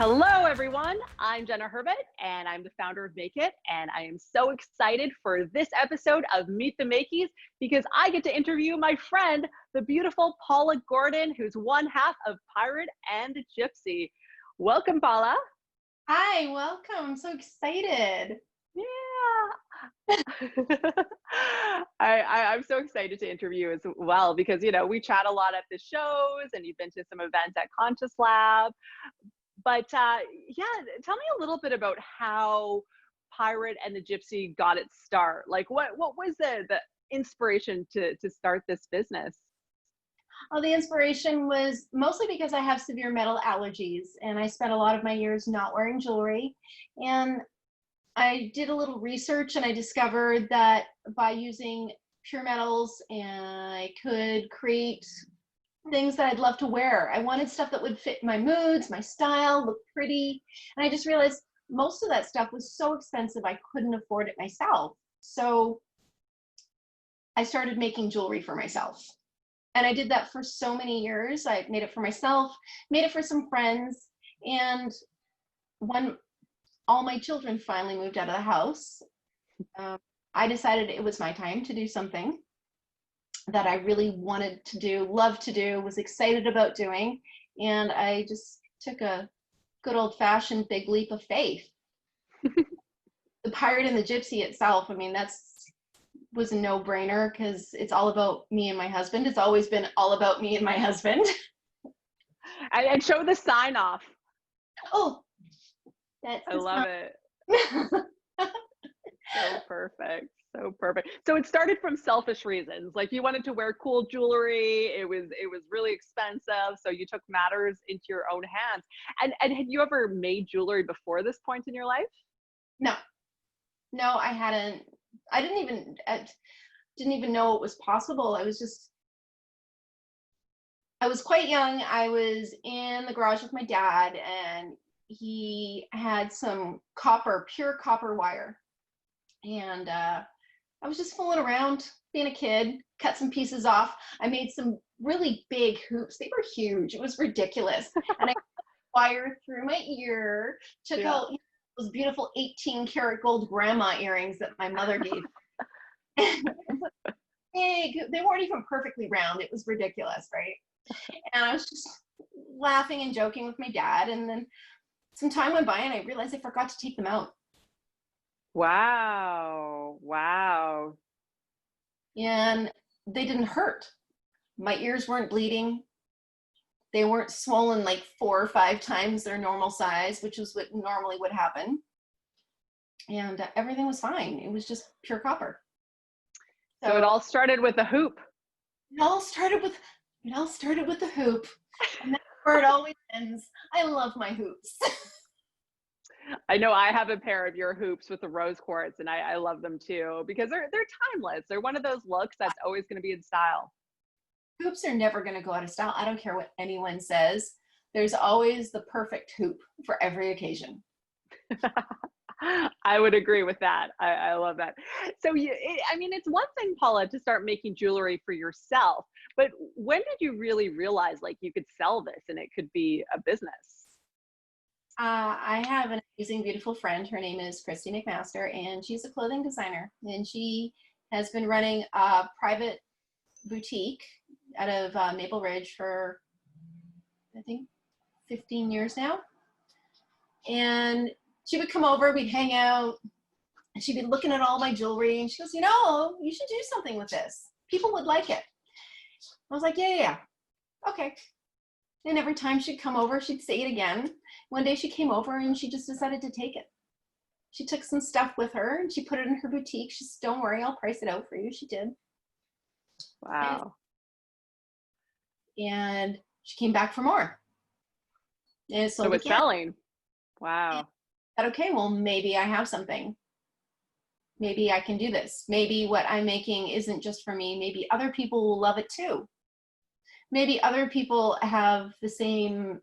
Hello, everyone. I'm Jenna Herbert, and I'm the founder of Make It. And I am so excited for this episode of Meet the Makies because I get to interview my friend, the beautiful Paula Gordon, who's one half of Pirate and the Gypsy. Welcome, Paula. Hi, welcome. I'm so excited. Yeah. I'm so excited to interview you as well because, we chat a lot at the shows and you've been to some events at Conscious Lab. But yeah, tell me a little bit about how Pirate and the Gypsy got its start. Like, what was the inspiration to start this business? Well, the inspiration was mostly because I have severe metal allergies and I spent a lot of my years not wearing jewelry. And I did a little research and I discovered that by using pure metals, and I could create things that I'd love to wear. I wanted stuff that would fit my moods, my style, look pretty. And I just realized most of that stuff was so expensive I couldn't afford it myself. So I started making jewelry for myself. And I did that for so many years. I made it for myself, made it for some friends. And when all my children finally moved out of the house, I decided it was my time to do something that I really wanted to do, loved to do, was excited about doing. And I just took a good old-fashioned big leap of faith. The Pirate and the Gypsy itself, I mean, was a no-brainer because it's all about me and my husband. It's always been all about me and my husband. And show the sign off. Oh, that's I love it. So perfect. So perfect. So it started from selfish reasons. Like you wanted to wear cool jewelry. It was really expensive. So you took matters into your own hands. And had you ever made jewelry before this point in your life? No, I hadn't. I didn't even know it was possible. I was quite young. I was in the garage with my dad and he had some pure copper wire. And I was just fooling around, being a kid, cut some pieces off. I made some really big hoops. They were huge. It was ridiculous. And I wire through my ear, took out those beautiful 18-karat gold grandma earrings that my mother gave. Big. They weren't even perfectly round. It was ridiculous, right? And I was just laughing and joking with my dad. And then some time went by and I realized I forgot to take them out. Wow. And they didn't hurt. My ears weren't bleeding. They weren't swollen like 4 or 5 times their normal size, which was what normally would happen. And everything was fine. It was just pure copper. So it all started with a hoop. It all started with the hoop. And that's where it always ends. I love my hoops. I know I have a pair of your hoops with the rose quartz, and I love them too because they're timeless. They're one of those looks that's always going to be in style. Hoops are never going to go out of style. I don't care what anyone says. There's always the perfect hoop for every occasion. I would agree with that. I love that. So it's one thing, Paula, to start making jewelry for yourself, but when did you really realize like you could sell this and it could be a business? I have an amazing, beautiful friend. Her name is Christy McMaster, and she's a clothing designer. And she has been running a private boutique out of Maple Ridge for, I think, 15 years now. And she would come over, we'd hang out, and she'd be looking at all my jewelry. And she goes, you should do something with this. People would like it. I was like, yeah. Okay. And every time she'd come over, she'd say it again. One day she came over and she just decided to take it. She took some stuff with her and she put it in her boutique. She said, don't worry, I'll price it out for you. She did. Wow. And she came back for more. And so it's selling. Wow. I said, okay, well, maybe I have something. Maybe I can do this. Maybe what I'm making isn't just for me. Maybe other people will love it too. Maybe other people have the same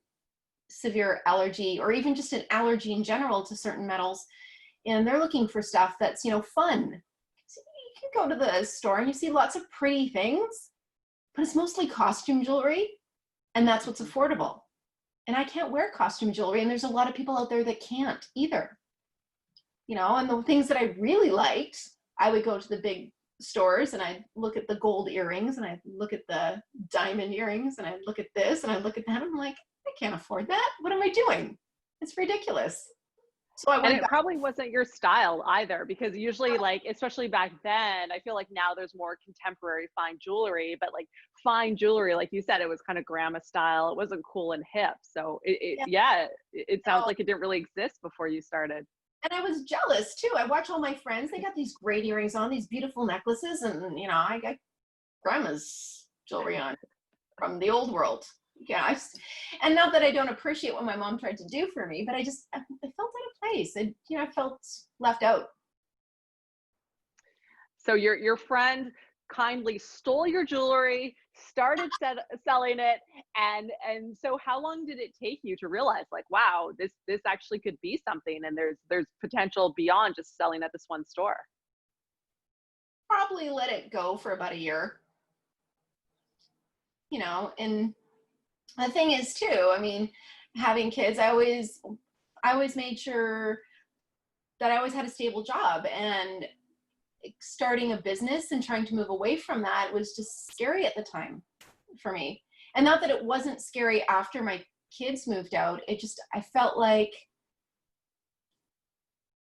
severe allergy or even just an allergy in general to certain metals, and they're looking for stuff that's, fun. So you can go to the store and you see lots of pretty things, but it's mostly costume jewelry, and that's what's affordable. and I can't wear costume jewelry, and there's a lot of people out there that can't either. You know, and the things that I really liked, I would go to the big stores and I'd look at the gold earrings and I'd look at the diamond earrings and I'd look at this and I'd look at that. I'm like, I can't afford that. What am I doing? It's ridiculous. So I And went it back. probably wasn't your style either, because usually, like, especially back then, I feel like now there's more contemporary fine jewelry, but like fine jewelry, like you said, it was kind of grandma style. It wasn't cool and hip. So it sounds like it didn't really exist before you started. And I was jealous too. I watch all my friends, they got these great earrings on, these beautiful necklaces, and you know, I got grandma's jewelry on from the old world. Yeah, and not that I don't appreciate what my mom tried to do for me, but I felt out of place. I felt left out. So your friend kindly stole your jewelry, started selling it, and so how long did it take you to realize, like, wow, this actually could be something, and there's potential beyond just selling at this one store? Probably let it go for about a year. And the thing is too, I mean, having kids, I always made sure that I always had a stable job, and starting a business and trying to move away from that was just scary at the time for me. And not that it wasn't scary after my kids moved out, I felt like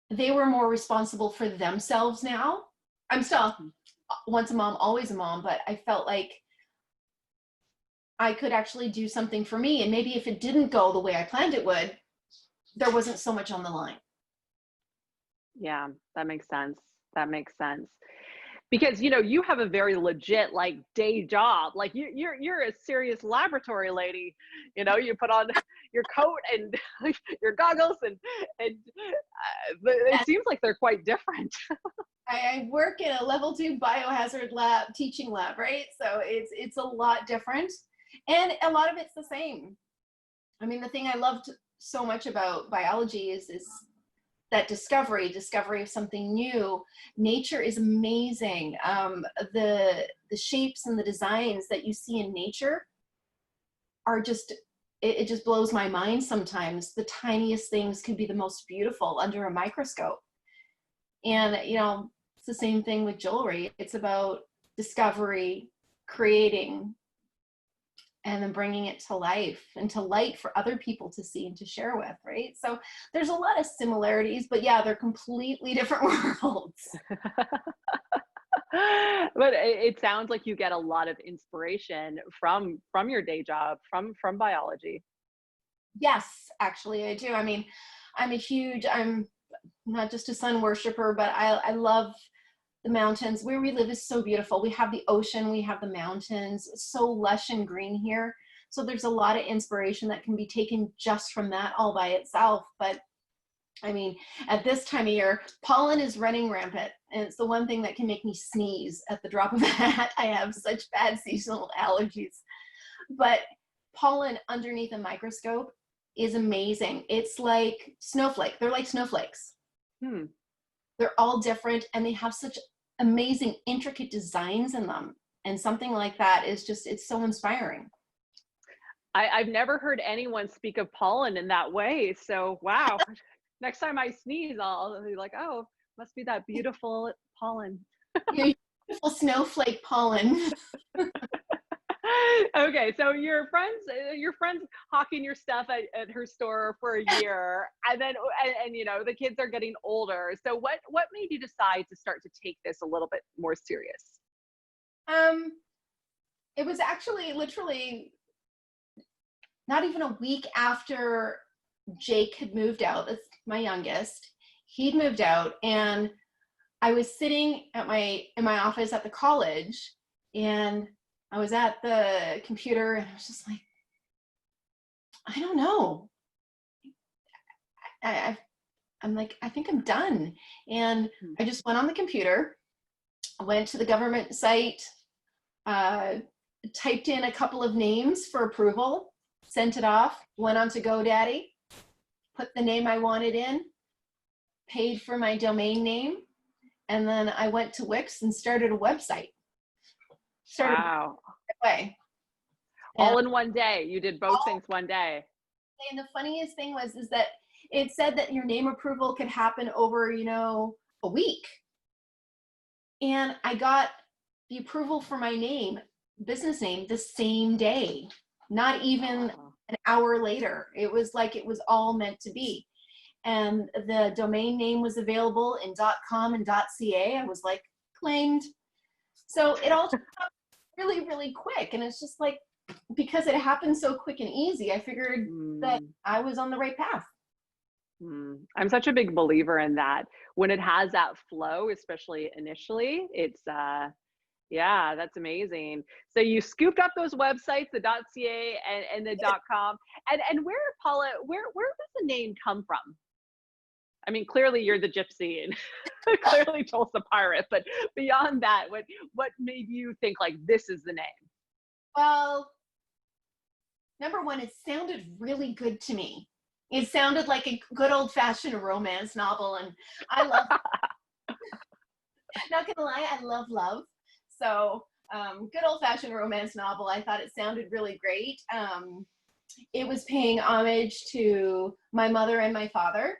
they were more responsible for themselves now. I'm still once a mom, always a mom, but I felt like I could actually do something for me. And maybe if it didn't go the way I planned it would, there wasn't so much on the line. Yeah, that makes sense. That makes sense. Because you have a very legit, like, day job. Like, you're a serious laboratory lady. You put on your coat and your goggles, and it seems like they're quite different. I work in a level 2 biohazard lab, teaching lab, right? So it's a lot different, and a lot of it's the same. I mean, the thing I loved so much about biology is that discovery of something new. Nature is amazing. The shapes and the designs that you see in nature are just, it just blows my mind sometimes. The tiniest things could be the most beautiful under a microscope. And it's the same thing with jewelry. It's about discovery, creating, and then bringing it to life and to light for other people to see and to share with, right? So there's a lot of similarities, but yeah, they're completely different worlds. But it sounds like you get a lot of inspiration from your day job, from biology. Yes, actually I do. I mean, I'm not just a sun worshiper, but I love the mountains. Where we live is so beautiful. We have the ocean, we have the mountains, it's so lush and green here. So there's a lot of inspiration that can be taken just from that all by itself. But I mean, at this time of year, pollen is running rampant, and it's the one thing that can make me sneeze at the drop of a hat. I have such bad seasonal allergies. But pollen underneath a microscope is amazing. It's like snowflake. They're like snowflakes. They're all different, and they have such amazing, intricate designs in them. And something like that is just, it's so inspiring. I've never heard anyone speak of pollen in that way. So, wow. Next time I sneeze, I'll be like, oh, must be that beautiful pollen. Beautiful snowflake pollen. Okay, so your friends hawking your stuff at her store for a year, and then and the kids are getting older. So what made you decide to start to take this a little bit more serious? It was actually literally not even a week after Jake had moved out. That's my youngest. He'd moved out, and I was sitting in my office at the college, and I was at the computer, and I was just like, I don't know. I'm like, I think I'm done. And I just went on the computer, went to the government site, typed in a couple of names for approval, sent it off, went on to GoDaddy, put the name I wanted in, paid for my domain name, and then I went to Wix and started a website. Wow. Way. All in one day. You did both things one day. And the funniest thing is that it said that your name approval could happen over, a week. And I got the approval for my name, business name, the same day, not even an hour later. It was like it was all meant to be. And the domain name was available in .com and .ca. I was like, claimed. So it all turned out really, really quick. And it's just like, because it happened so quick and easy, I figured that I was on the right path. I'm such a big believer in that. When it has that flow, especially initially, it's yeah, that's amazing. So you scooped up those websites, the .ca and the .com, and where, Paula, where does the name come from? I mean, clearly you're the gypsy and clearly Joel's the pirate, but beyond that, what made you think like this is the name? Well, number one, it sounded really good to me. It sounded like a good old-fashioned romance novel, and I love not gonna lie, I love love. So good old-fashioned romance novel. I thought it sounded really great. It was paying homage to my mother and my father.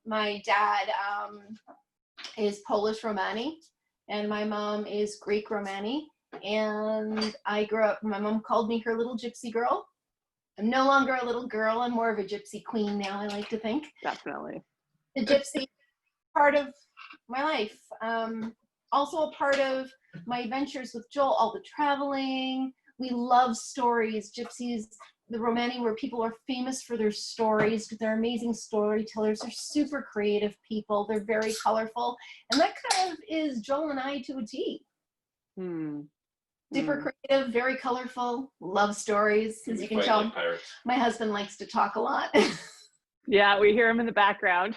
My dad is Polish Romani, and my mom is Greek Romani. And I grew up, my mom called me her little gypsy girl. I'm no longer a little girl, I'm more of a gypsy queen now, I like to think. Definitely. The gypsy part of my life. Also a part of my adventures with Joel, all the traveling. We love stories. Gypsies, the Romani, where people are famous for their stories, because they're amazing storytellers. They're super creative people. They're very colorful. And that kind of is Joel and I to a T. Super creative, very colorful, love stories, as you can tell. Like my husband likes to talk a lot. Yeah, we hear him in the background.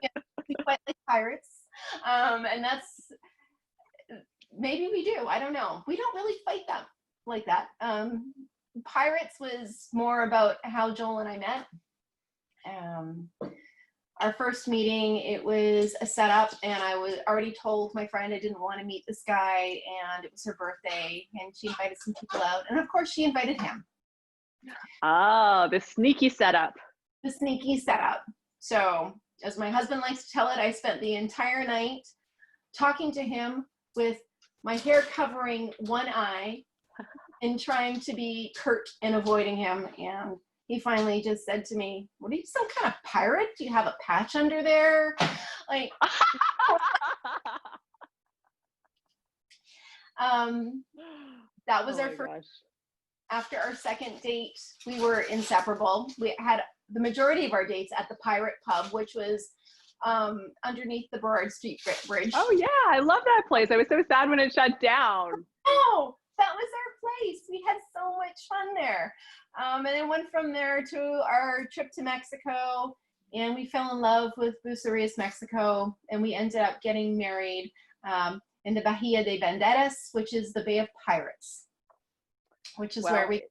Yeah, we fight like pirates. And that's, maybe we do, I don't know. We don't really fight them like that. Pirates was more about how Joel and I met. Our first meeting, it was a setup, and I was already told my friend I didn't want to meet this guy, and it was her birthday, and she invited some people out, and of course she invited him. Oh, the sneaky setup. The sneaky setup. So, as my husband likes to tell it, I spent the entire night talking to him with my hair covering one eye and trying to be curt and avoiding him, and he finally just said to me, "What are you, some kind of pirate? Do you have a patch under there?" Like, that was our first. Gosh. After our second date, we were inseparable. We had the majority of our dates at the Pirate Pub, which was underneath the Burrard Street Bridge. Oh yeah, I love that place. I was so sad when it shut down. Oh, that was our place. We had so much fun there. And then went from there to our trip to Mexico, and we fell in love with Bucerias, Mexico, and we ended up getting married in the Bahia de Banderas, which is the Bay of Pirates, which is where we.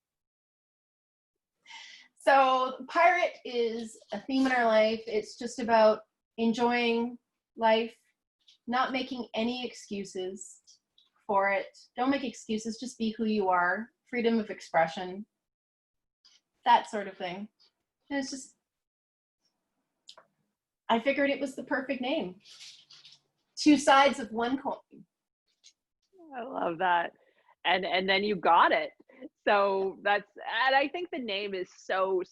So pirate is a theme in our life. It's just about enjoying life, not making any excuses for it. Don't make excuses, just be who you are. Freedom of expression. That sort of thing. And it's just, I figured it was the perfect name. Two sides of one coin. I love that. And then you got it. So that's, and I think the name is so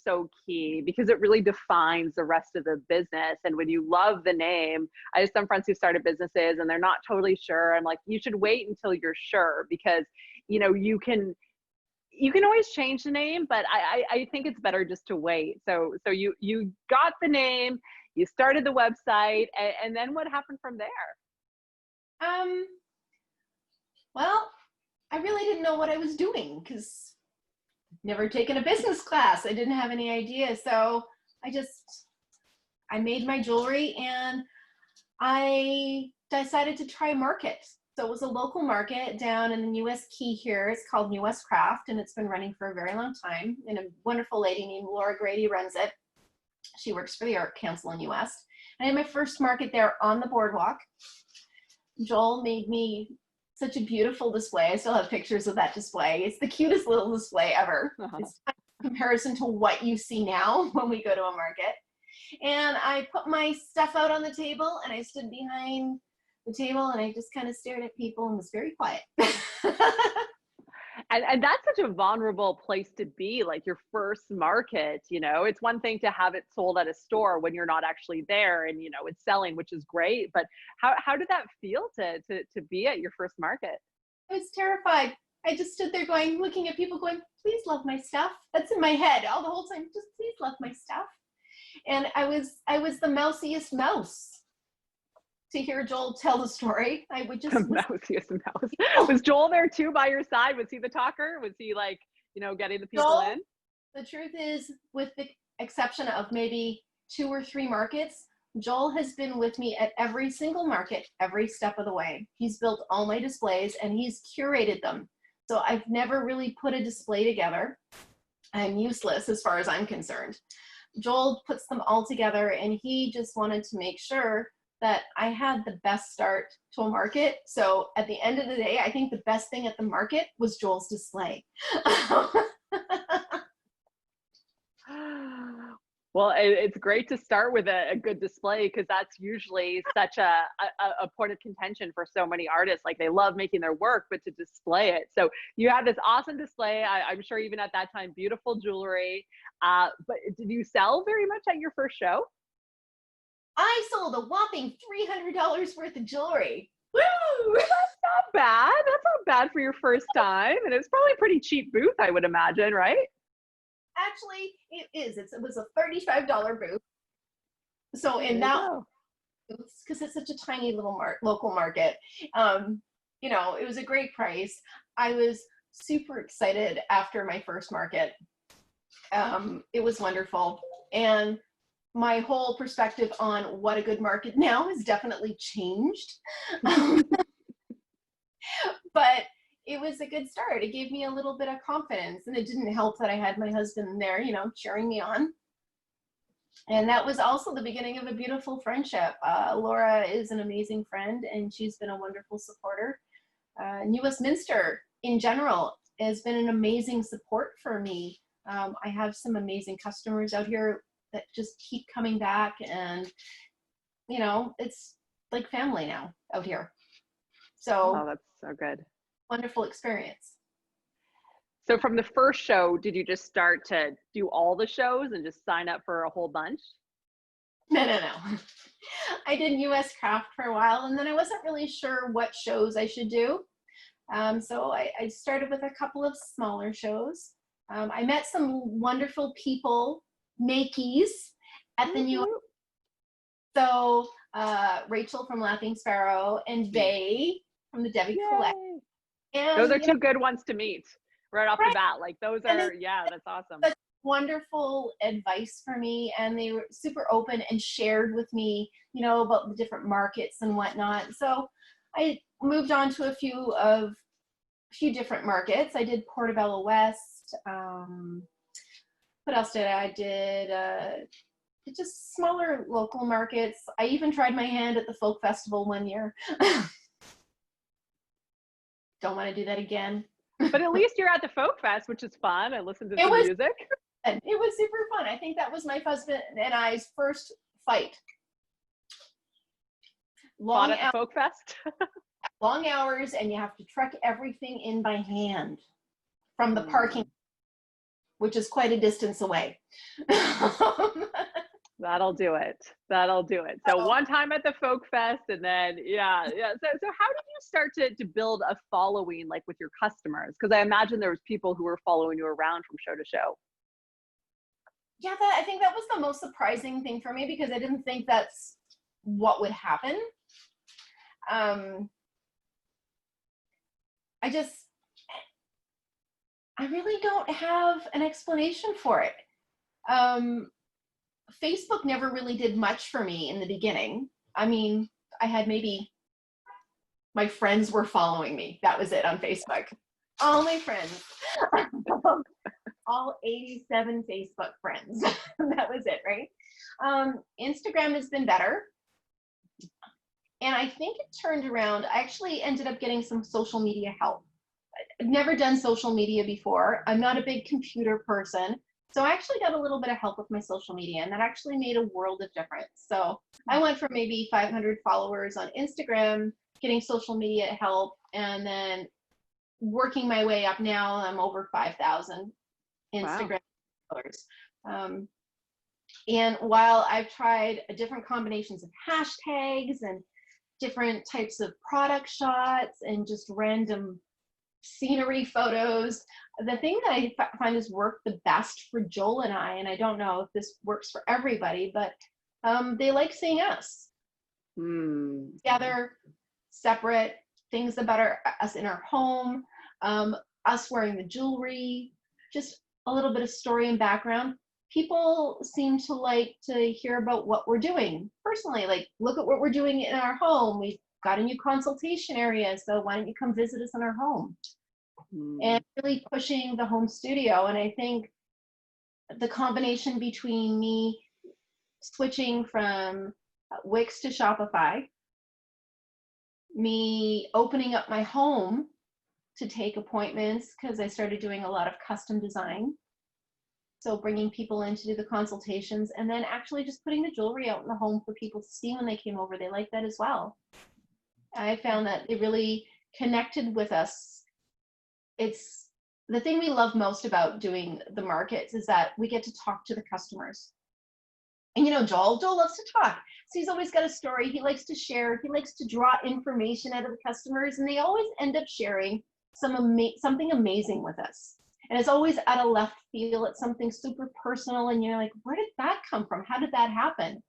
key, because it really defines the rest of the business. And when you love the name, I have some friends who started businesses and they're not totally sure. I'm like, you should wait until you're sure, because you can always change the name, but I think it's better just to wait. So you got the name, you started the website, and then what happened from there? Well, I really didn't know what I was doing, because I'd never taken a business class. I didn't have any idea. So I made my jewelry, and I decided to try market. So it was a local market down in the New West Key here. It's called New West Craft, and it's been running for a very long time. And a wonderful lady named Laura Grady runs it. She works for the Art Council in New West. And I had my first market there on the boardwalk. Joel made me such a beautiful display. I still have pictures of that display. It's the cutest little display ever. It's in comparison to what you see now when we go to a market. And I put my stuff out on the table and I stood behind the table and I just kind of stared at people and was very quiet. And that's such a vulnerable place to be, like your first market, you know. It's one thing to have it sold at a store when you're not actually there and, you know, it's selling, which is great. But how did that feel to be at your first market? I was terrified. I just stood there going, looking at people going, please love my stuff. That's in my head all the whole time. Just please love my stuff. And I was the mousiest mouse. To hear Joel tell the story, I would just Mousiest mouse. Was Joel there too by your side? Was he the talker? Was he like, you know, getting the people in? The truth is, with the exception of maybe 2 or 3 markets, Joel has been with me at every single market, every step of the way. He's built all my displays and he's curated them. So I've never really put a display together. I'm useless as far as I'm concerned. Joel puts them all together and he just wanted to make sure that I had the best start to a market. So at the end of the day, I think the best thing at the market was Joel's display. Well, it's great to start with a good display because that's usually such a point of contention for so many artists. Like they love making their work, but to display it. So you have this awesome display. I'm sure even at that time, beautiful jewelry. But did you sell very much at your first show? I sold a whopping $300 worth of jewelry. Woo! That's not bad. That's not bad for your first time. And it's probably a pretty cheap booth, I would imagine, right? Actually, it is. It was a $35 booth. So in that, because it's such a tiny little local market, you know, it was a great price. I was super excited after my first market. It was wonderful. And my whole perspective on what a good market now has definitely changed. But it was a good start. It gave me a little bit of confidence, and it didn't help that I had my husband there, you know, cheering me on. And that was also the beginning of a beautiful friendship. Laura is an amazing friend, and she's been a wonderful supporter. Westminster in general has been an amazing support for me. I have some amazing customers out here that just keep coming back, and you know, it's like family now out here. So oh, that's so good. Wonderful experience. So from the first show, did you just start to do all the shows and just sign up for a whole bunch? No. I did US craft for a while, and then I wasn't really sure what shows I should do. So I started with a couple of smaller shows. I met some wonderful people, Makies at the new. So Rachel from Laughing Sparrow and Bay from the Debbie Collect. And those are 2 good ones to meet right off the bat. Like those are, yeah, that's awesome. That's wonderful advice for me. And they were super open and shared with me, you know, about the different markets and whatnot. So I moved on to a few different markets. I did Portobello West. What else did I did? Just smaller local markets. I even tried my hand at the folk festival one year. Don't want to do that again. But at least you're at the folk fest, which is fun. I listened to some music. It was super fun. I think that was my husband and I's first fight. Fought at the folk fest. Long hours, and you have to truck everything in by hand from the parking, which is quite a distance away. That'll do it. So one time at the folk fest, and then yeah. So how did you start to build a following, like with your customers? Because I imagine there was people who were following you around from show to show. Yeah, I think that was the most surprising thing for me, because I didn't think that's what would happen. I really don't have an explanation for it. Facebook never really did much for me in the beginning. I mean, I had maybe my friends were following me. That was it on Facebook. All my friends. All 87 Facebook friends. That was it, right? Instagram has been better. And I think it turned around. I actually ended up getting some social media help. I've never done social media before. I'm not a big computer person. So I actually got a little bit of help with my social media, and that actually made a world of difference. So I went from maybe 500 followers on Instagram, getting social media help, and then working my way up. Now I'm over 5,000 Wow. Instagram followers. And while I've tried different combinations of hashtags and different types of product shots and just random scenery photos, the thing that I find has worked the best for Joel and I don't know if this works for everybody, but they like seeing us together, separate, things about us in our home, us wearing the jewelry, just a little bit of story and background. People seem to like to hear about what we're doing personally, like, look at what we're doing in our home. We've got a new consultation area, so why don't you come visit us in our home? And really pushing the home studio. And I think the combination between me switching from Wix to Shopify, me opening up my home to take appointments, because I started doing a lot of custom design. So bringing people in to do the consultations, and then actually just putting the jewelry out in the home for people to see when they came over. They liked that as well. I found that it really connected with us. It's the thing we love most about doing the markets is that we get to talk to the customers. And Joel loves to talk. So he's always got a story. He likes to share. He likes to draw information out of the customers, and they always end up sharing something amazing with us. And it's always out of left field. It's something super personal, and you're like, where did that come from? How did that happen?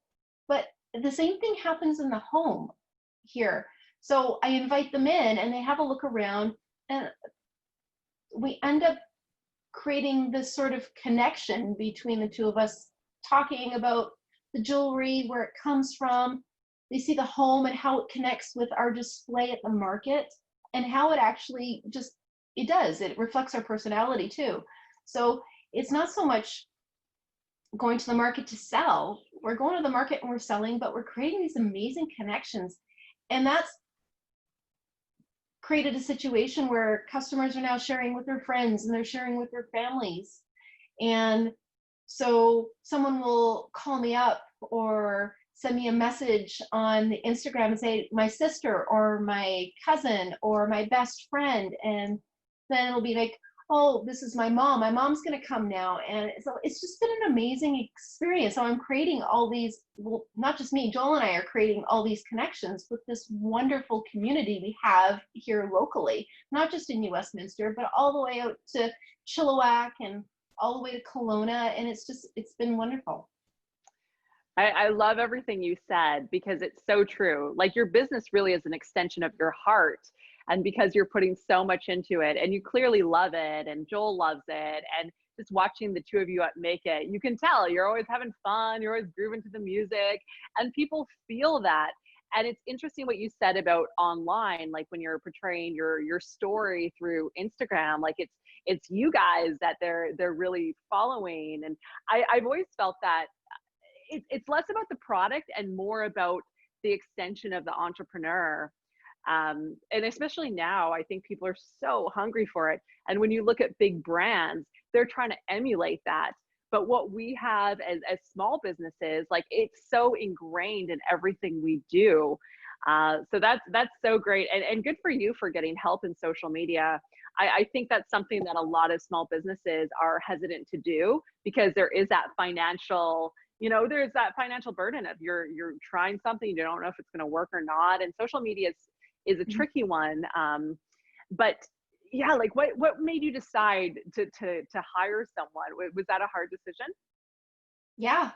But the same thing happens in the home here. So I invite them in, and they have a look around, and we end up creating this sort of connection between the two of us, talking about the jewelry, where it comes from. They see the home and how it connects with our display at the market, and how it actually it reflects our personality too. So it's not so much going to the market to sell. We're going to the market and we're selling, but we're creating these amazing connections. And that's created a situation where customers are now sharing with their friends, and they're sharing with their families. And so someone will call me up or send me a message on Instagram and say, my sister or my cousin or my best friend. And then it'll be like, oh, this is my mom. My mom's going to come now. And so it's just been an amazing experience. So I'm creating all these, well, not just me, Joel and I are creating all these connections with this wonderful community we have here locally, not just in New Westminster, but all the way out to Chilliwack and all the way to Kelowna. And it's been wonderful. I love everything you said, because it's so true. Like, your business really is an extension of your heart. And because you're putting so much into it, and you clearly love it, and Joel loves it, and just watching the two of you make it, you can tell you're always having fun, you're always grooving to the music, and people feel that. And it's interesting what you said about online, like when you're portraying your story through Instagram, like it's you guys that they're really following. And I've always felt that it's less about the product and more about the extension of the entrepreneur. And especially now, I think people are so hungry for it. And when you look at big brands, they're trying to emulate that. But what we have as small businesses, like, it's so ingrained in everything we do. So that's so great. And good for you for getting help in social media. I think that's something that a lot of small businesses are hesitant to do, because there is that financial, there's that financial burden of you're trying something, you don't know if it's going to work or not. And social media is a tricky one. But yeah, like what made you decide to hire someone? Was that a hard decision? Yeah,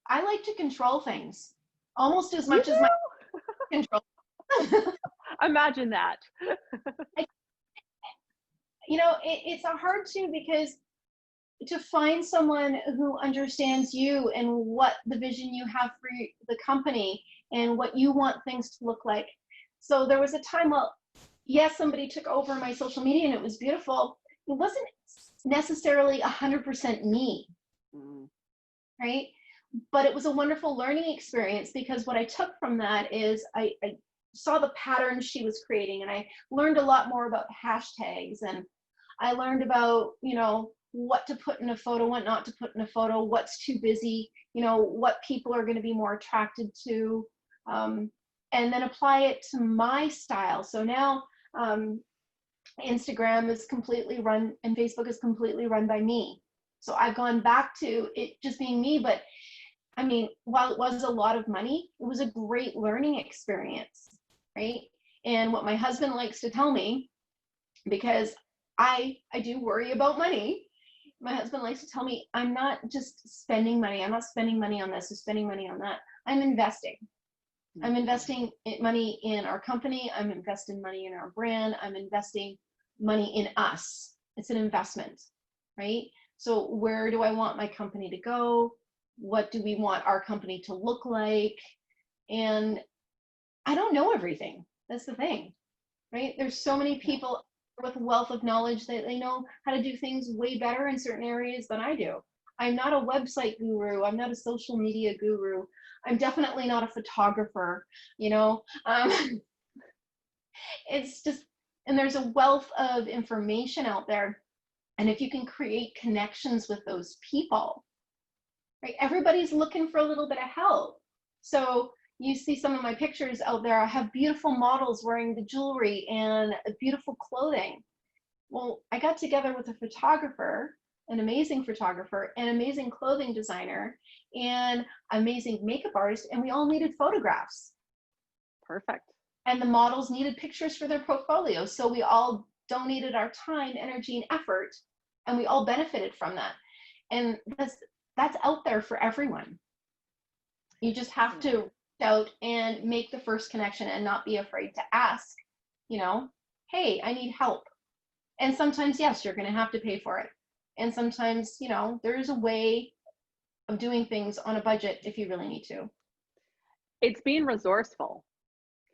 I like to control things almost as much as my control. Imagine that. It's a hard to, because to find someone who understands you and what the vision you have for the company and what you want things to look like. So there was a time, well, yes, somebody took over my social media and it was beautiful. It wasn't necessarily 100% me, right? but it was a wonderful learning experience, because what I took from that is I saw the patterns she was creating, and I learned a lot more about hashtags, and I learned about, you know, what to put in a photo, what not to put in a photo, what's too busy, you know, what people are going to be more attracted to, and then apply it to my style. So now Instagram is completely run and Facebook is completely run by me. So I've gone back to it just being me, but I mean, while it was a lot of money, it was a great learning experience, right? And what my husband likes to tell me, because I do worry about money, my husband likes to tell me, I'm not just spending money. I'm not spending money on this or spending money on that. I'm investing. I'm investing money in our company. I'm investing money in our brand. I'm investing money in us. It's an investment, right? So where do I want my company to go? What do we want our company to look like? And I don't know everything. That's the thing, right? There's so many people with a wealth of knowledge that they know how to do things way better in certain areas than I do. I'm not a website guru. I'm not a social media guru. I'm definitely not a photographer, you know. It's just, and there's a wealth of information out there. And if you can create connections with those people, right? Everybody's looking for a little bit of help. So you see some of my pictures out there. I have beautiful models wearing the jewelry and beautiful clothing. Well, I got together with a photographer, an amazing photographer, an amazing clothing designer, and amazing makeup artist, and we all needed photographs. Perfect. And the models needed pictures for their portfolio. So we all donated our time, energy, and effort, and we all benefited from that. And that's out there for everyone. You just have to reach out and make the first connection and not be afraid to ask, you know, hey, I need help. And sometimes, yes, you're going to have to pay for it. And sometimes, you know, there's a way of doing things on a budget if you really need to. It's being resourceful.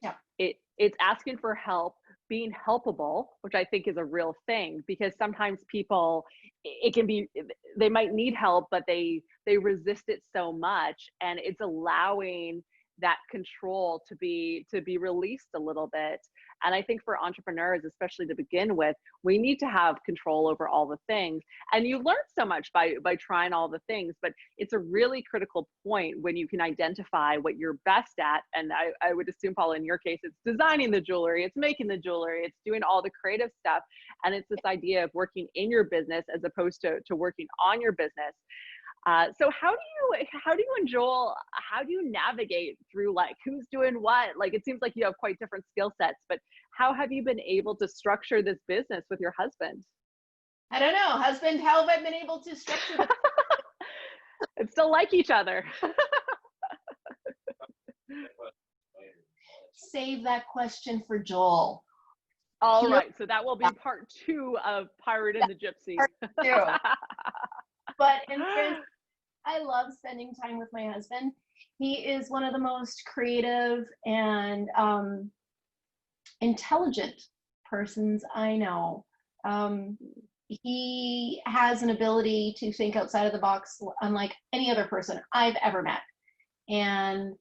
Yeah. It's asking for help, being helpable, which I think is a real thing, because sometimes people, it can be, they might need help, but they resist it so much, and it's allowing that control to be released a little bit. And I think for entrepreneurs, especially to begin with, we need to have control over all the things. And you learn so much by trying all the things, but it's a really critical point when you can identify what you're best at. And I would assume, Paula, in your case, it's designing the jewelry, it's making the jewelry, it's doing all the creative stuff. And it's this idea of working in your business as opposed to working on your business. So how do you and Joel, how do you navigate through like who's doing what? Like, it seems like you have quite different skill sets, but how have you been able to structure this business with your husband? I don't know, husband, how have I been able to structure the It's still like each other. Save that question for Joel. All right, so that will be part 2 of Pirate and the Gypsy. Part 2. But in fairness, I love spending time with my husband. He is one of the most creative and intelligent persons I know. He has an ability to think outside of the box unlike any other person I've ever met. And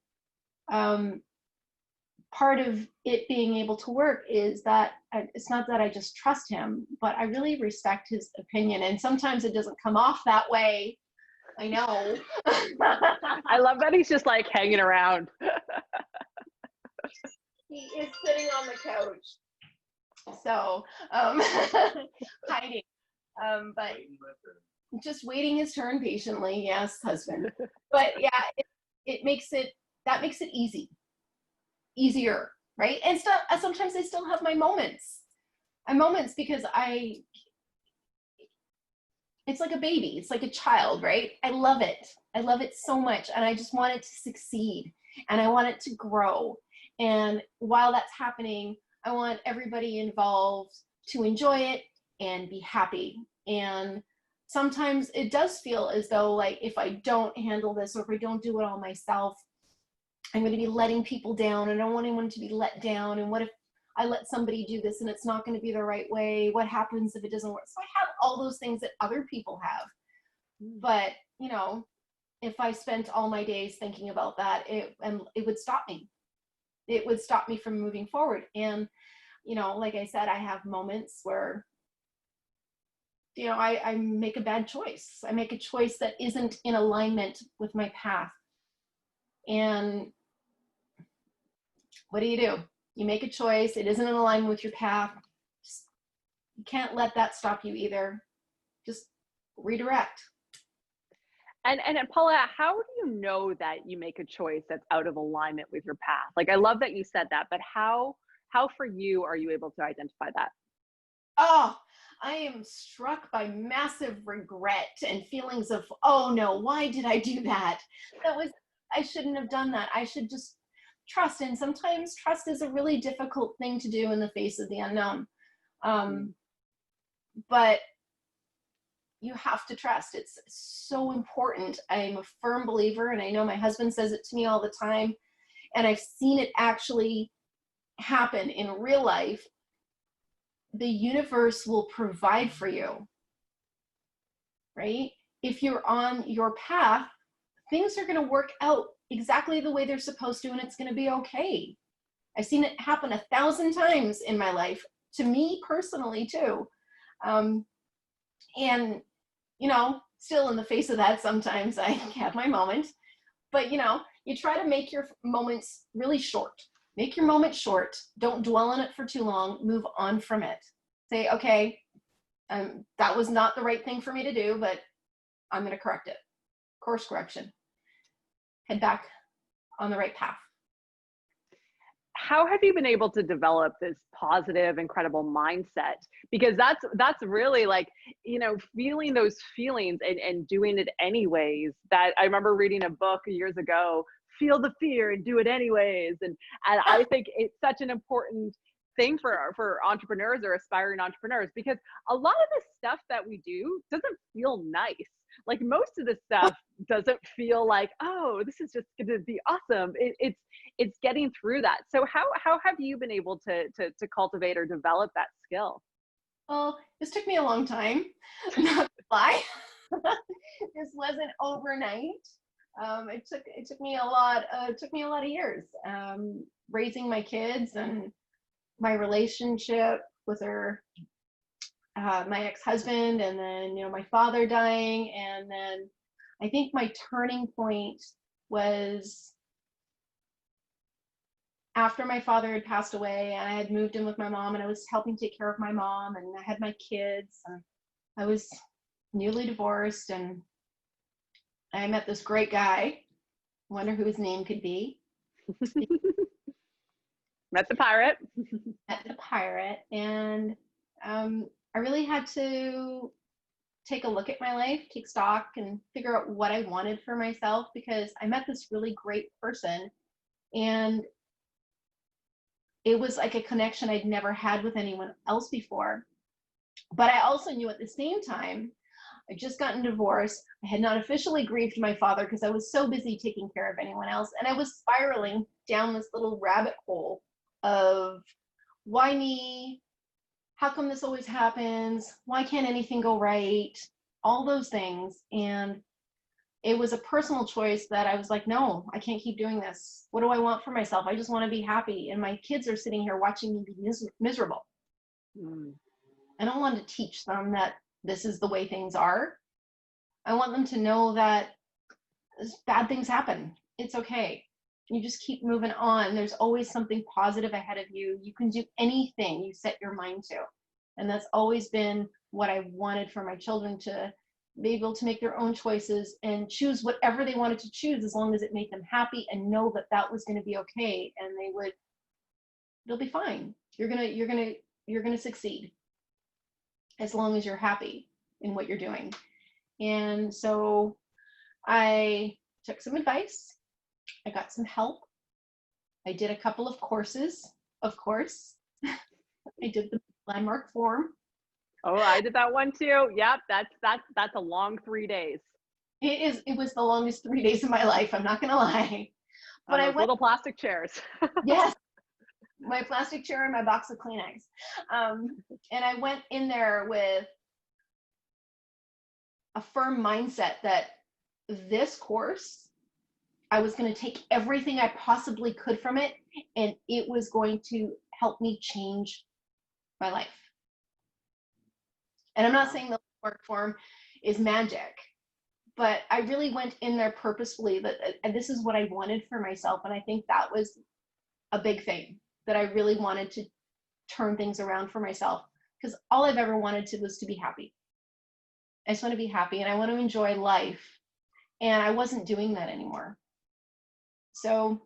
part of it being able to work is that it's not that I just trust him, but I really respect his opinion. And sometimes it doesn't come off that way. I know. I love that he's just like hanging around. He is sitting on the couch. So, hiding. But just waiting his turn patiently. Yes, husband. But yeah, that makes it easier, right? And sometimes I still have my moments. Because it's like a baby, it's like a child, right? I love it so much, and I just want it to succeed, and I want it to grow. And while that's happening, I want everybody involved to enjoy it and be happy. And sometimes it does feel as though, like, if I don't handle this, or if I don't do it all myself, I'm going to be letting people down. I don't want anyone to be let down. And what if I let somebody do this and it's not going to be the right way? What happens if it doesn't work? So I have all those things that other people have. But, you know, if I spent all my days thinking about that, it would stop me. It would stop me from moving forward. And, you know, like I said, I have moments where, you know, I make a bad choice. I make a choice that isn't in alignment with my path. And what do? You make a choice, it isn't in alignment with your path. Just, you can't let that stop you either. Just redirect. And Paula, how do you know that you make a choice that's out of alignment with your path? Like, I love that you said that, but how for you are you able to identify that? Oh, I am struck by massive regret and feelings of, oh no, why did I do that? I shouldn't have done that. I should just trust. And sometimes trust is a really difficult thing to do in the face of the unknown. But you have to trust. It's so important. I'm a firm believer, and I know my husband says it to me all the time, and I've seen it actually happen in real life. The universe will provide for you, right? If you're on your path, things are going to work out exactly the way they're supposed to, and it's going to be okay. I've seen it happen 1,000 times in my life, to me personally too. And, you know, still in the face of that, sometimes I have my moment, but, you know, you try to make your moments really short. Make your moment short. Don't dwell on it for too long. Move on from it. Say, okay, that was not the right thing for me to do, but I'm going to correct it. Course correction. Head back on the right path. How have you been able to develop this positive, incredible mindset? Because that's really, like, you know, feeling those feelings and doing it anyways. That I remember reading a book years ago, Feel the Fear and Do It Anyways. And I think it's such an important thing for entrepreneurs or aspiring entrepreneurs, because a lot of the stuff that we do doesn't feel nice. Like, most of the stuff doesn't feel like, oh, this is just going to be awesome. It's getting through that. So how have you been able to cultivate or develop that skill? Well, this took me a long time, not to lie. This wasn't overnight. It took me a lot of years, raising my kids and my relationship with my ex-husband, and then, you know, my father dying. And then I think my turning point was after my father had passed away, and I had moved in with my mom, and I was helping take care of my mom, and I had my kids, and I was newly divorced, and I met this great guy. Wonder who his name could be. Met the pirate. Met the pirate. And I really had to take a look at my life, take stock, and figure out what I wanted for myself, because I met this really great person, and it was like a connection I'd never had with anyone else before. But I also knew at the same time, I just gotten divorced. I had not officially grieved my father because I was so busy taking care of anyone else. And I was spiraling down this little rabbit hole of, why me? How come this always happens? Why can't anything go right? All those things. And it was a personal choice that I was like, no, I can't keep doing this. What do I want for myself? I just want to be happy. And my kids are sitting here watching me be miserable. I don't want to teach them that this is the way things are. I want them to know that bad things happen. It's okay. You just keep moving on. There's always something positive ahead of you. You can do anything you set your mind to. And that's always been what I wanted for my children, to be able to make their own choices and choose whatever they wanted to choose, as long as it made them happy, and know that that was going to be okay, and they'll be fine. You're going to succeed as long as you're happy in what you're doing. And so I took some advice. I got some help. I did a couple of courses, of course. I did the landmark form. Oh, I did that one too. Yep, that's a long 3 days. It was the longest 3 days of my life, I'm not gonna lie. But I went, little plastic chairs. Yes, my plastic chair and my box of Kleenex. And I went in there with a firm mindset that this course, I was going to take everything I possibly could from it, and it was going to help me change my life. And I'm not saying the work form is magic, but I really went in there purposefully and this is what I wanted for myself. And I think that was a big thing, that I really wanted to turn things around for myself, because all I've ever wanted was to be happy. I just want to be happy and I want to enjoy life. And I wasn't doing that anymore. So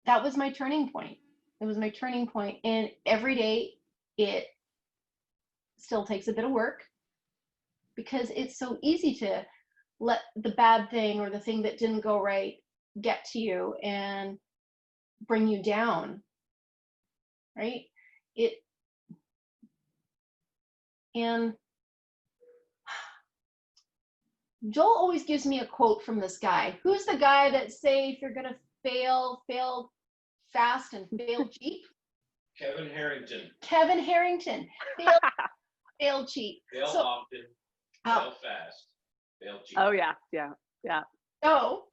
that was my turning point. It was my turning point. And every day it still takes a bit of work, because it's so easy to let the bad thing or the thing that didn't go right get to you and bring you down, right? And Joel always gives me a quote from this guy. Who's the guy that say, if you're gonna fail fast and fail cheap? Kevin Harrington. Kevin Harrington. Fail cheap. Fail often, fail fast, fail cheap. Oh yeah. So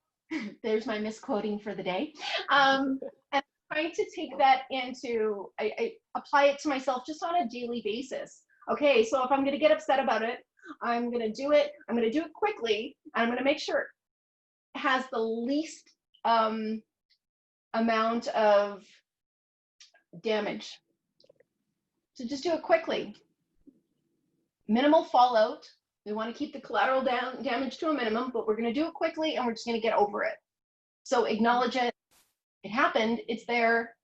there's my misquoting for the day. And I'm trying to take that into, I apply it to myself just on a daily basis. Okay, so if I'm going to get upset about it, I'm going to do it quickly, and I'm going to make sure it has the least amount of damage. So just do it quickly. Minimal fallout. We want to keep the collateral damage to a minimum, but we're going to do it quickly, and we're just going to get over it. So acknowledge it. It happened. It's there.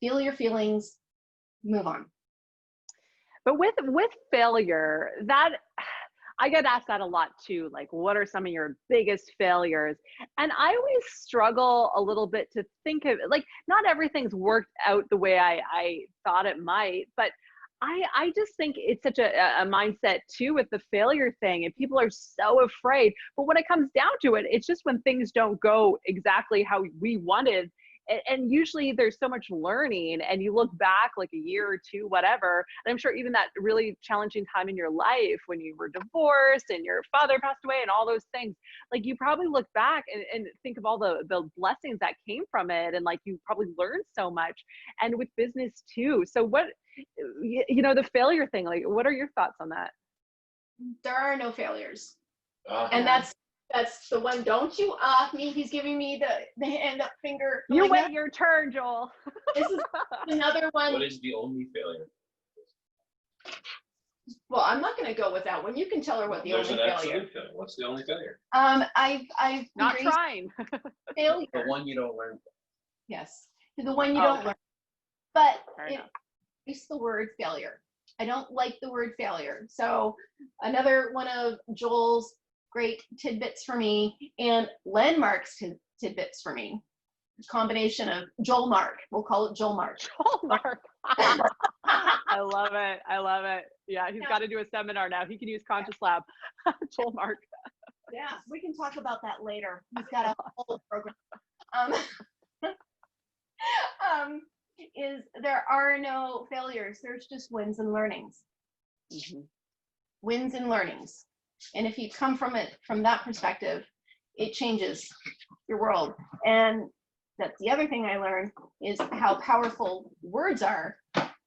Feel your feelings. Move on. But with failure, that I get asked that a lot too. Like, what are some of your biggest failures? And I always struggle a little bit to think of it. Like, not everything's worked out the way I thought it might, but I just think it's such a mindset too with the failure thing, and people are so afraid. But when it comes down to it, it's just when things don't go exactly how we wanted. And usually there's so much learning, and you look back like a year or two, whatever. And I'm sure even that really challenging time in your life when you were divorced and your father passed away and all those things, like you probably look back and think of all the blessings that came from it. And like, you probably learned so much, and with business too. So what, the failure thing, like, what are your thoughts on that? There are no failures. And that's the one. Don't you off me. He's giving me the hand up finger. You wait your turn, Joel. This is another one. What is the only failure? Well, I'm not going to go with that one. You can tell her what the only failure. Absolute failure. What's the only failure? I've not trying. Failure. The one you don't learn. Yes, the one you don't learn. But it's the word failure. I don't like the word failure. So another one of Joel's great tidbits for me, and landmarks tidbits for me. Combination of Joel Mark. We'll call it Joel Mark. Joel Mark. I love it. I love it. Yeah, he's got to do a seminar now. He can use Conscious Lab. Joel Mark. Yeah, we can talk about that later. He's got a whole program. Is there are no failures. There's just wins and learnings. Mm-hmm. Wins and learnings. And if you come from it from that perspective, it changes your world. And that's the other thing I learned, is how powerful words are,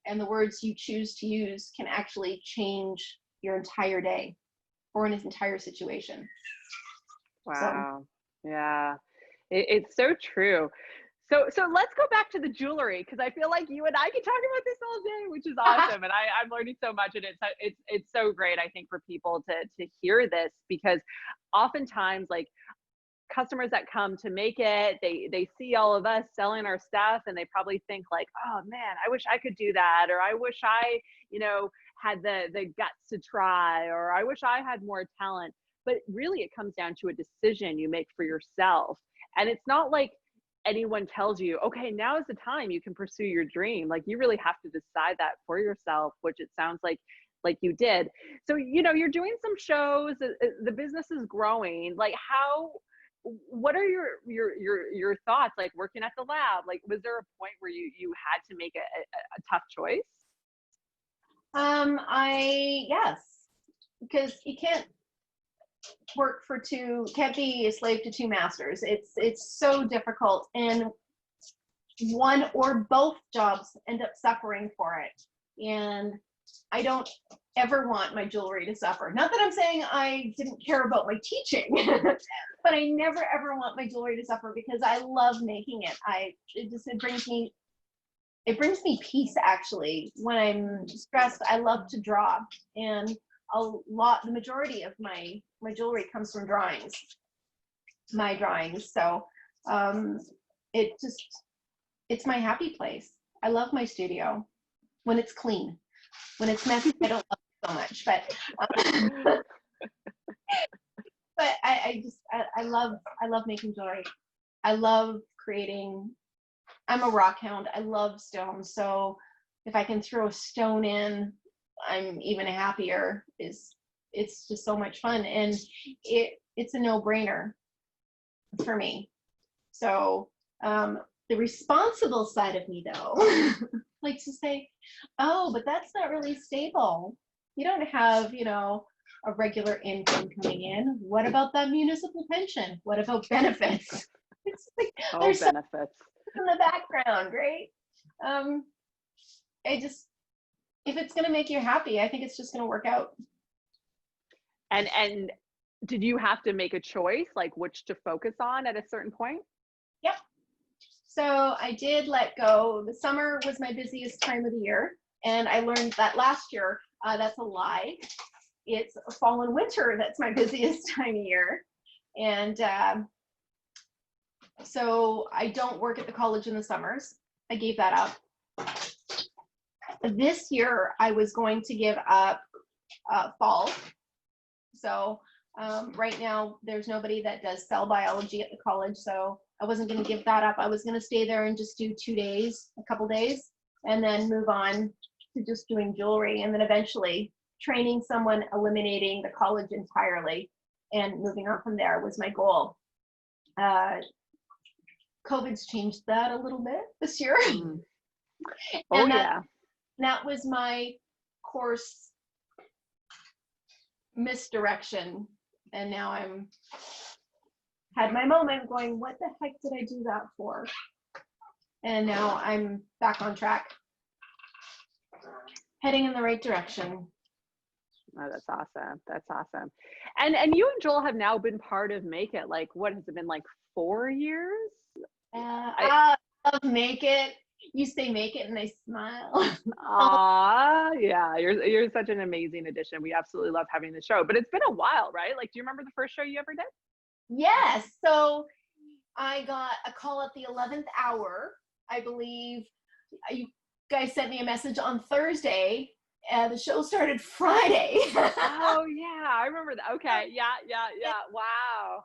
and the words you choose to use can actually change your entire day or an entire situation. Wow. So. Yeah, it's so true. So let's go back to the jewelry, because I feel like you and I can talk about this all day, which is awesome. And I'm learning so much, and it's so great, I think, for people to hear this, because oftentimes, like, customers that come to make it, they see all of us selling our stuff, and they probably think like, oh man, I wish I could do that, or I wish I had the guts to try, or I wish I had more talent. But really, it comes down to a decision you make for yourself. And it's not like anyone tells you, okay, now is the time you can pursue your dream. Like, you really have to decide that for yourself, which it sounds like you did. So you're doing some shows, the business is growing. Like, what are your thoughts, like working at the lab? Like, was there a point where you had to make a tough choice? Yes, because you can't, can't be a slave to two masters. It's so difficult, and one or both jobs end up suffering for it. And I don't ever want my jewelry to suffer. Not that I'm saying I didn't care about my teaching, but I never ever want my jewelry to suffer because I love making it. It brings me peace, actually. When I'm stressed, I love to draw, and the majority of my jewelry comes from my drawings. So it's my happy place. I love my studio when it's clean. When it's messy, I don't love it so much, but but I love making jewelry. I love creating. I'm a rock hound. I love stones. So if I can throw a stone in, I'm even happier. It's just so much fun, and it's a no-brainer for me. So the responsible side of me, though, likes to say, oh, but that's not really stable. You don't have, a regular income coming in. What about that municipal pension? What about benefits? It's like, there's benefits in the background, right? If it's going to make you happy, I think it's just going to work out. And did you have to make a choice, like which to focus on at a certain point? Yep. So I did let go. The summer was my busiest time of the year, and I learned that last year. That's a lie. It's fall and winter that's my busiest time of year, and so I don't work at the college in the summers. I gave that up. This year, I was going to give up fall. So right now, there's nobody that does cell biology at the college, so I wasn't going to give that up. I was going to stay there and just do a couple days, and then move on to just doing jewelry, and then eventually training someone, eliminating the college entirely, and moving on from there was my goal. COVID's changed that a little bit this year. Oh, yeah. That was my course misdirection, and now I'm had my moment going, what the heck did I do that for? And now I'm back on track, heading in the right direction. Oh, that's awesome. That's awesome. And you and Joel have now been part of Make It. Like, what has it been, like 4 years? I love Make It. You say Make It and I smile. Yeah, you're such an amazing addition. We absolutely love having the show, but it's been a while, right? Like, do you remember the first show you ever did? Yes. So I got a call at the 11th hour. I believe you guys sent me a message on Thursday. The show started Friday. Oh yeah, I remember that. Okay, yeah. Wow.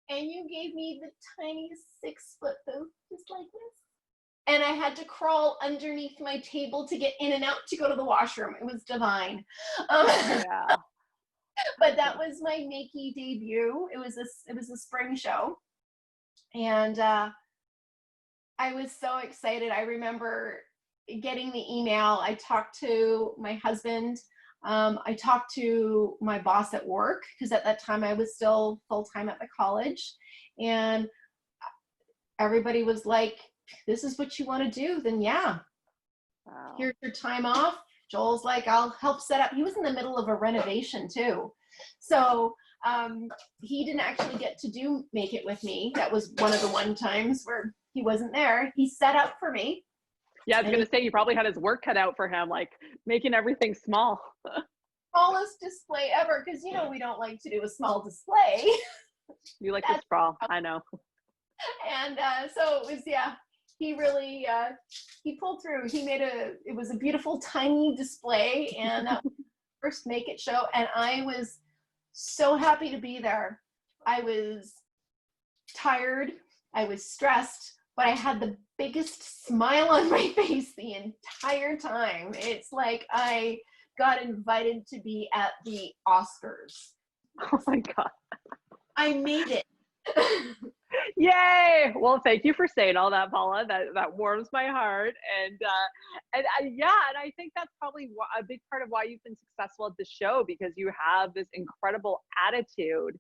And you gave me the tiniest 6-foot booth, just like this. And I had to crawl underneath my table to get in and out to go to the washroom. It was divine. Yeah. But that was my Makies debut. It was a spring show, and I was so excited. I remember getting the email. I talked to my husband. I talked to my boss at work, because at that time I was still full-time at the college, and everybody was like, this is what you want to do, then yeah. Wow. Here's your time off. Joel's like, I'll help set up. He was in the middle of a renovation too. So he didn't actually get to Make It with me. That was one of the times where he wasn't there. He set up for me. Yeah, I was going to say, you probably had his work cut out for him, like making everything small. Smallest display ever, because, we don't like to do a small display. You like to sprawl, I know. And so it was, yeah, he really, he pulled through. It was a beautiful, tiny display, and that was the first Make It show, and I was so happy to be there. I was tired, I was stressed, but I had the biggest smile on my face the entire time. It's like I got invited to be at the Oscars. Oh my God. I made it. Yay! Well, thank you for saying all that, Paula. That warms my heart. And I think that's probably a big part of why you've been successful at the show, because you have this incredible attitude.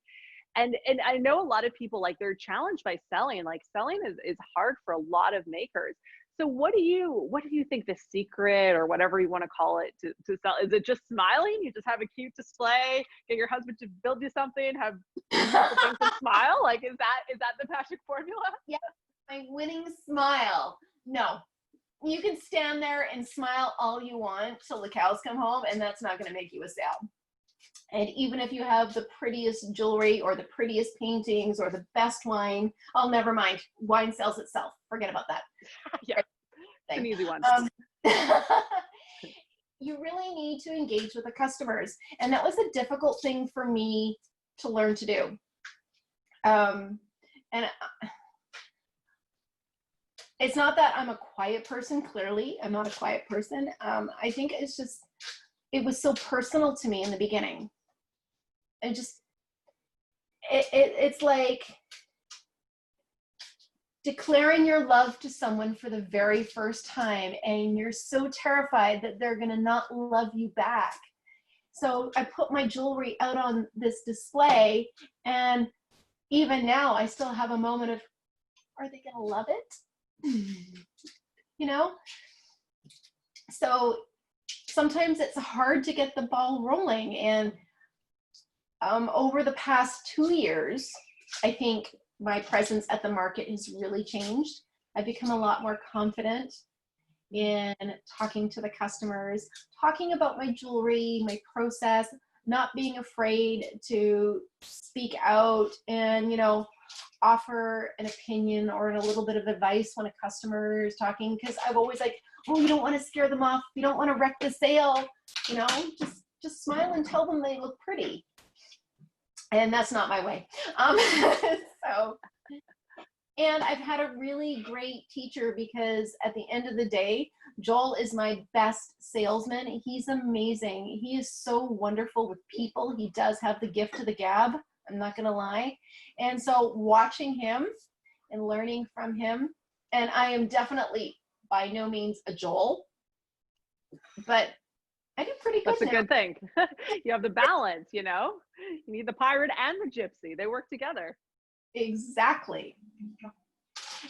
And I know a lot of people, like, they're challenged by selling. Like, selling is hard for a lot of makers. So what do you think the secret, or whatever you want to call it, to sell? Is it just smiling? You just have a cute display, get your husband to build you something, have beautiful things, and smile? Like, is that the magic formula? Yeah, my winning smile. No, you can stand there and smile all you want till the cows come home, and that's not going to make you a sale. And even if you have the prettiest jewelry or the prettiest paintings or the best wine, oh, never mind. Wine sells itself. Forget about that. Yeah, it's an easy one. You really need to engage with the customers. And that was a difficult thing for me to learn to do. And it's not that I'm a quiet person. Clearly, I'm not a quiet person. I think it's just, it was so personal to me in the beginning. And just, it's like declaring your love to someone for the very first time, and you're so terrified that they're gonna not love you back. So I put my jewelry out on this display, and even now I still have a moment of, are they gonna love it? You know? So sometimes it's hard to get the ball rolling. And over the past 2 years, I think my presence at the market has really changed. I've become a lot more confident in talking to the customers, talking about my jewelry, my process, not being afraid to speak out and, you know, offer an opinion or a little bit of advice when a customer is talking, because I've always like, oh, you don't want to scare them off, you don't want to wreck the sale, you know, just smile and tell them they look pretty. And that's not my way. And I've had a really great teacher, because at the end of the day, Joel is my best salesman. He's amazing. He is so wonderful with people. He does have the gift of the gab. I'm not going to lie. And so watching him and learning from him, and I am definitely by no means a Joel, but I do pretty good. That's a good thing. You have the balance, you know? You need the pirate and the gypsy. They work together. Exactly.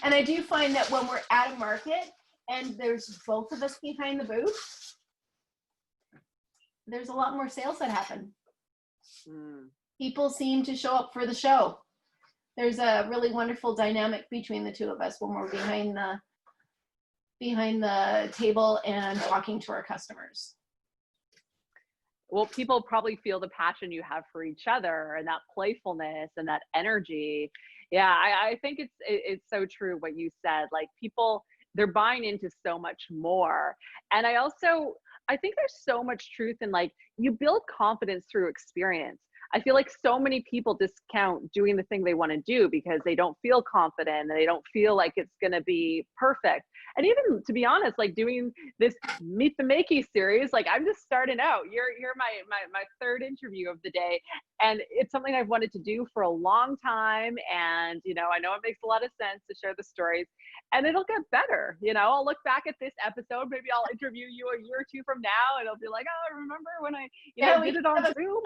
And I do find that when we're at a market and there's both of us behind the booth, there's a lot more sales that happen. People seem to show up for the show. There's a really wonderful dynamic between the two of us when we're behind the table and talking to our customers. Well, people probably feel the passion you have for each other, and that playfulness and that energy. Yeah, I think it's so true what you said. Like, people, they're buying into so much more. And I think there's so much truth in, like, you build confidence through experience. I feel like so many people discount doing the thing they want to do because they don't feel confident and they don't feel like it's going to be perfect. And even, to be honest, like, doing this Meet the Makies series, like, I'm just starting out. You're my third interview of the day, and it's something I've wanted to do for a long time. And, you know it makes a lot of sense to share the stories, and it'll get better. You know, I'll look back at this episode, maybe I'll interview you a year or two from now, and I'll be like, oh, remember when I did it on Zoom?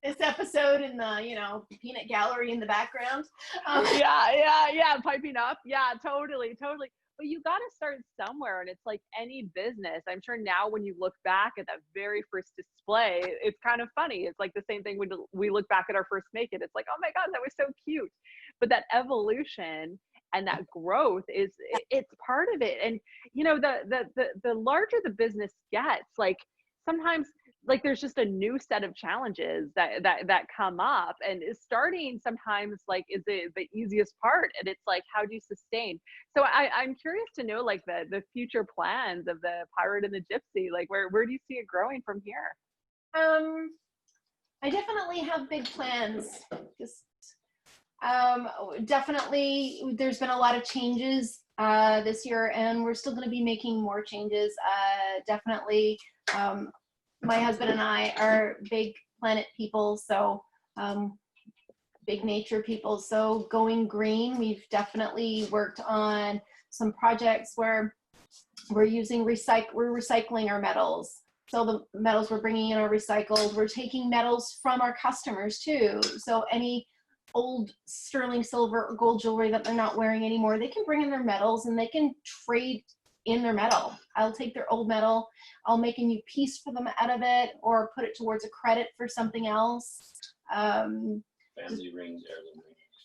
This episode in the peanut gallery in the background. Yeah, piping up. Yeah, totally. But you got to start somewhere, and it's like any business. I'm sure now when you look back at that very first display, it's kind of funny. It's like the same thing when we look back at our first make it. It's like, oh my God, that was so cute. But that evolution and that growth it's part of it. And the larger the business gets, like, sometimes, like, there's just a new set of challenges that come up, and starting sometimes, like, is the easiest part, and it's like, how do you sustain? So I'm curious to know, like, the future plans of the Pirate and the Gypsy. Like, where do you see it growing from here? I definitely have big plans. Definitely there's been a lot of changes this year, and we're still going to be making more changes. Definitely my husband and I are big planet people, so big nature people. So going green, we've definitely worked on some projects where we're recycling our metals. So the metals we're bringing in are recycled. We're taking metals from our customers too. So any old sterling silver or gold jewelry that they're not wearing anymore, they can bring in their metals and they can trade in their metal. I'll take their old metal, I'll make a new piece for them out of it, or put it towards a credit for something else.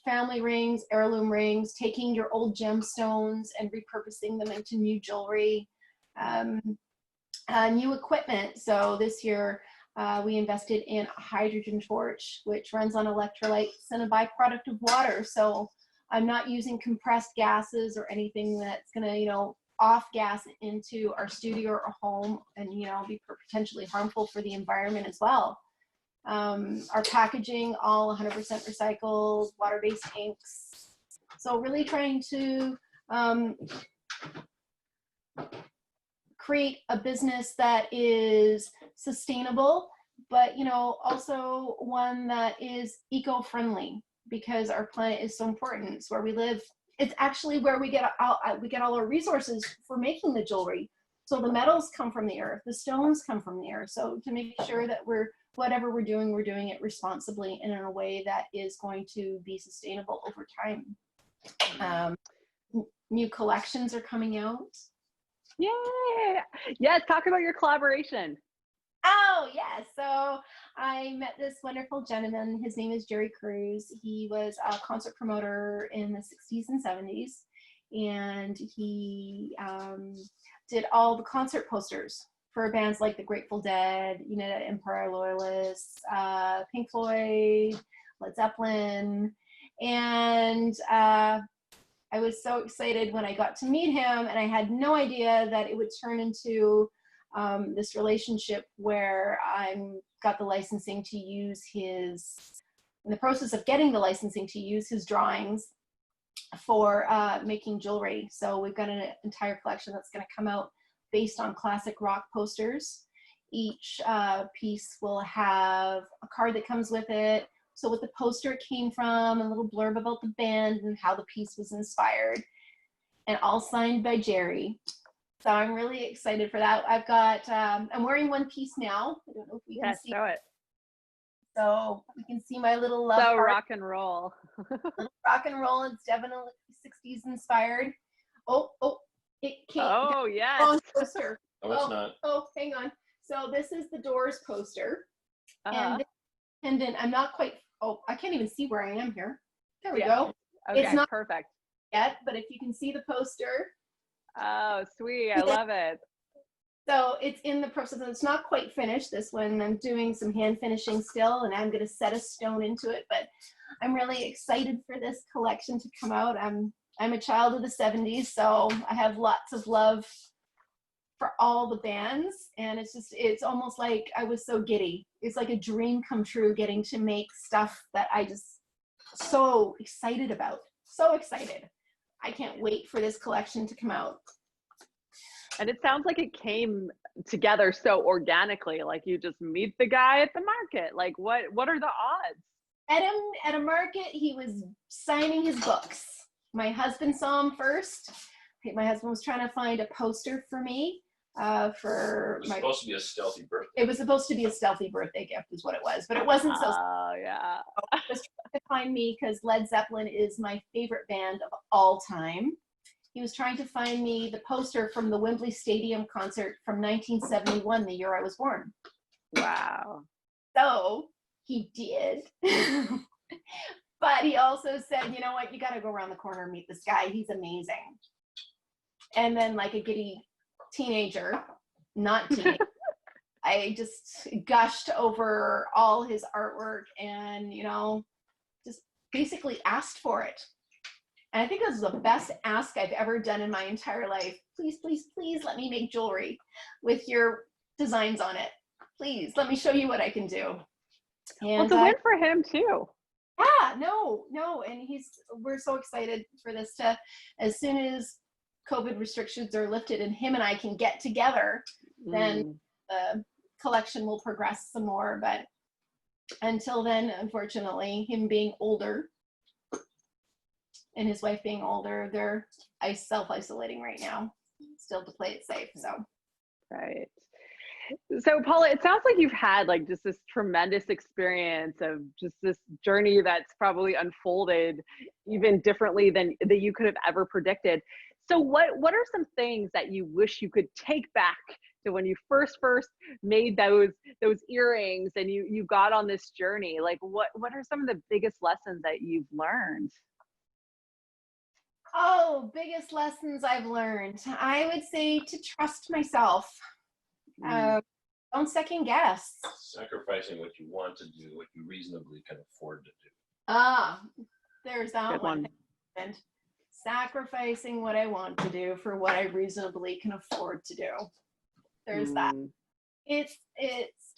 Family rings, heirloom rings, taking your old gemstones and repurposing them into new jewelry. New equipment. So this year we invested in a hydrogen torch, which runs on electrolytes and a byproduct of water. So I'm not using compressed gases or anything that's going to, you know, off gas into our studio or home and, you know, be potentially harmful for the environment as well. Our packaging, all 100% recycled, water-based inks. So really trying to create a business that is sustainable, but, you know, also one that is eco-friendly, because our planet is so important. It's where we live. It's actually where we get all our resources for making the jewelry. So the metals come from the earth, the stones come from the earth. So to make sure that whatever we're doing it responsibly and in a way that is going to be sustainable over time. New collections are coming out. Yay! Yes, talk about your collaboration. Oh, yes. So I met this wonderful gentleman. His name is Jerry Cruz. He was a concert promoter in the 60s and 70s. And he did all the concert posters for bands like the Grateful Dead, United Empire Loyalists, Pink Floyd, Led Zeppelin. And I was so excited when I got to meet him, and I had no idea that it would turn into this relationship where I got the licensing to use in the process of getting the licensing to use his drawings for making jewelry. So we've got an entire collection that's going to come out based on classic rock posters. Each piece will have a card that comes with it, so what the poster came from, a little blurb about the band and how the piece was inspired, and all signed by Jerry. So I'm really excited for that. I've got, I'm wearing one piece now. I don't know if we can see. Show it. So you can see my little love So heart. rock and roll. Rock and roll. It's definitely 60s inspired. Oh, it came. Oh, yes. Wrong poster. Oh, it's not. Oh, hang on. So this is the Doors poster. Uh-huh. And this pendant, I'm not quite, I can't even see where I am here. There we Yeah. go. Okay, It's not perfect. yet, but if you can see the poster. Oh, sweet. I love it. So it's in the process. It's not quite finished, this one. I'm doing some hand finishing still, and I'm going to set a stone into it, but I'm really excited for this collection to come out. I'm a child of the 70s, so I have lots of love for all the bands, and it's almost like I was so giddy. It's like a dream come true getting to make stuff that I just so excited about. So excited. I can't wait for this collection to come out. And it sounds like it came together so organically, like you just meet the guy at the market. Like what are the odds? At a market, he was signing his books. My husband saw him first. My husband was trying to find a poster for me for It was supposed to be a stealthy birthday. It was supposed to be a stealthy birthday gift is what it was, but it wasn't so. Oh, yeah. He was trying to find me because Led Zeppelin is my favorite band of all time. He was trying to find me the poster from the Wembley Stadium concert from 1971, the year I was born. Wow. So he did. But he also said, you know what, you got to go around the corner and meet this guy. He's amazing. And then like a giddy teenager, not teenager, I just gushed over all his artwork and, just basically asked for it. And I think this is the best ask I've ever done in my entire life. Please, please, please let me make jewelry with your designs on it. Please, let me show you what I can do. And well, it's a win for him too. Yeah, no. And we're so excited for this to, as soon as COVID restrictions are lifted and him and I can get together, then the collection will progress some more. But Until then, unfortunately, him being older and his wife being older, they're self-isolating right now, still to play it safe. So, Right. So Paula, it sounds like you've had like just this tremendous experience of just this journey that's probably unfolded even differently than that you could have ever predicted. So what are some things that you wish you could take back to when you first made those earrings and you got on this journey? Like what are some of the biggest lessons that you've learned? oh, biggest lessons I've learned. I would say to trust myself. Mm. Don't second guess. Sacrificing what you want to do, what you reasonably can afford to do. Ah, there's that Good one. And sacrificing what I want to do for what I reasonably can afford to do. There's that. It's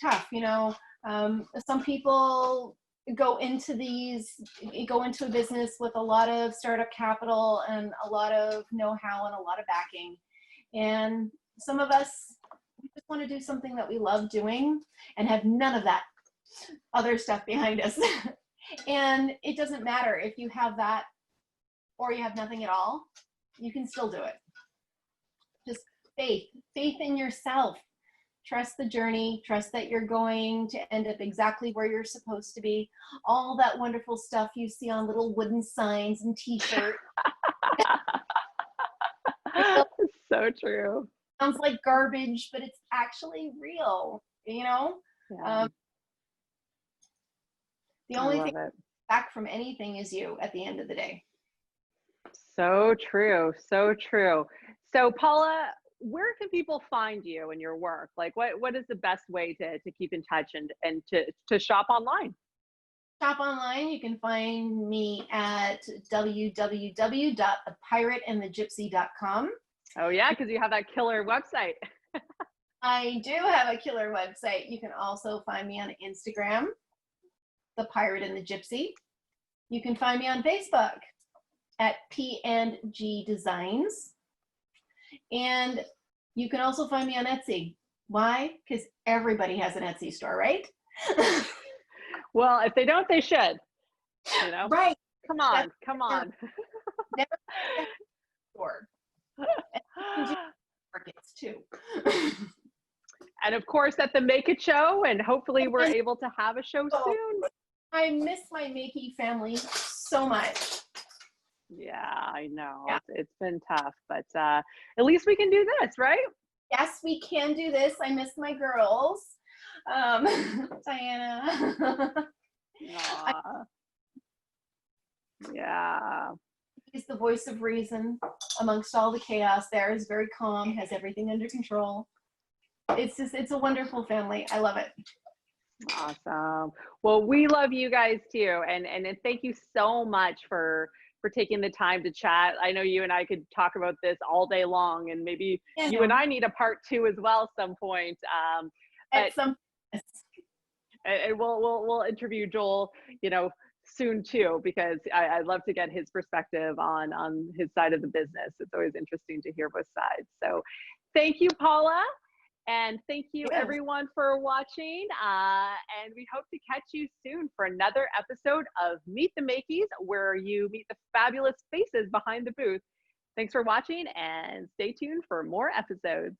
tough, you know. Some people go into a business with a lot of startup capital and a lot of know-how and a lot of backing. And some of us, we just want to do something that we love doing and have none of that other stuff behind us. And it doesn't matter if you have that or you have nothing at all, you can still do it. Just faith in yourself. Trust the journey, trust that you're going to end up exactly where you're supposed to be. All that wonderful stuff you see on little wooden signs and t-shirts. So true. Sounds like garbage, but it's actually real, you know? Yeah. The only thing back from anything is you at the end of the day. So true. So true. So Paula, where can people find you and your work? Like what is the best way to keep in touch and to shop online? Shop online, you can find me at www.thepirateandthegypsy.com. Oh yeah, because you have that killer website. I do have a killer website. You can also find me on Instagram, The Pirate and the Gypsy. You can find me on Facebook at P&G Designs. And you can also find me on Etsy. Why? Because everybody has an Etsy store, right? Well, if they don't, they should. You know? Right. Come on. Come on. Never store. Markets too. And of course at the Make It show, and hopefully we're able to have a show soon. I miss my Makey family so much. Yeah, I know. Yeah. It's been tough, but at least we can do this, right? Yes, we can do this. I miss my girls. Diana. Yeah. He's the voice of reason amongst all the chaos there. Is very calm, has everything under control. It's a wonderful family. I love it. Awesome. Well, we love you guys too. And thank you so much for taking the time to chat. I know you and I could talk about this all day long, and maybe you and I need a part 2 as well some point. And we'll interview Joel, you know, soon too, because I'd love to get his perspective on his side of the business. It's always interesting to hear both sides. So thank you, Paula. And thank you everyone for watching. And we hope to catch you soon for another episode of Meet the Makies, where you meet the fabulous faces behind the booth. Thanks for watching and stay tuned for more episodes.